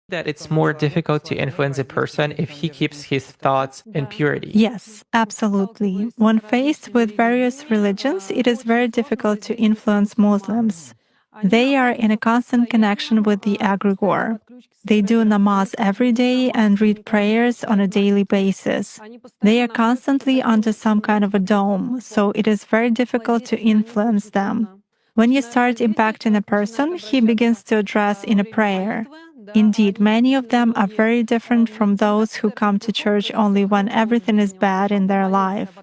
that it's more difficult to influence a person if he keeps his thoughts in purity. Yes, absolutely. When faced with various religions, it is very difficult to influence Muslims. They are in a constant connection with the egregore. They do namaz every day and read prayers on a daily basis. They are constantly under some kind of a dome, so it is very difficult to influence them. When you start impacting a person, he begins to address in a prayer. Indeed, many of them are very different from those who come to church only when everything is bad in their life.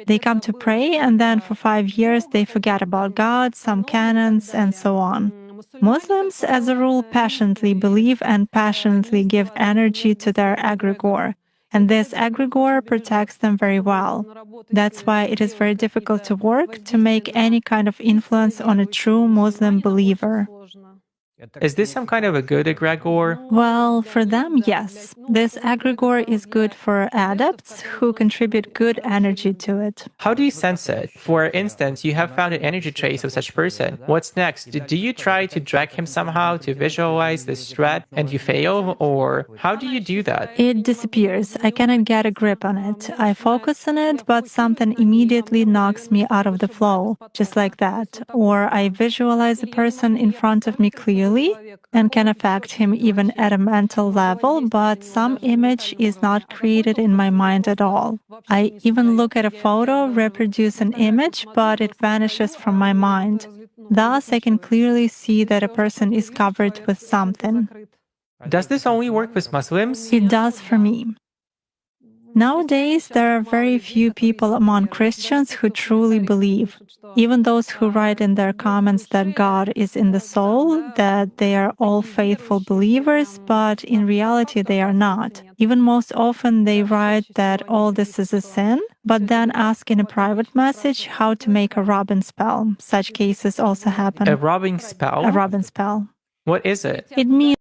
They come to pray, and then for 5 years they forget about God, some canons, and so on. Muslims, as a rule, passionately believe and passionately give energy to their egregore, and this egregore protects them very well. That's why it is very difficult to work to make any kind of influence on a true Muslim believer. Is this some kind of a good egregore? Well, for them, yes. This egregore is good for adepts who contribute good energy to it. How do you sense it? For instance, you have found an energy trace of such person. What's next? Do you try to drag him somehow to visualize this threat and you fail? Or how do you do that? It disappears. I cannot get a grip on it. I focus on it, but something immediately knocks me out of the flow, just like that. Or I visualize a person in front of me clearly and can affect him even at a mental level, but some image is not created in my mind at all. I even look at a photo, reproduce an image, but it vanishes from my mind. Thus, I can clearly see that a person is covered with something. Does this only work with Muslims? It does for me. Nowadays, there are very few people among Christians who truly believe. Even those who write in their comments that God is in the soul, that they are all faithful believers, but in reality they are not. Even most often they write that all this is a sin, but then ask in a private message how to make a rubbing spell. Such cases also happen. A rubbing spell? A rubbing spell. What is it? It means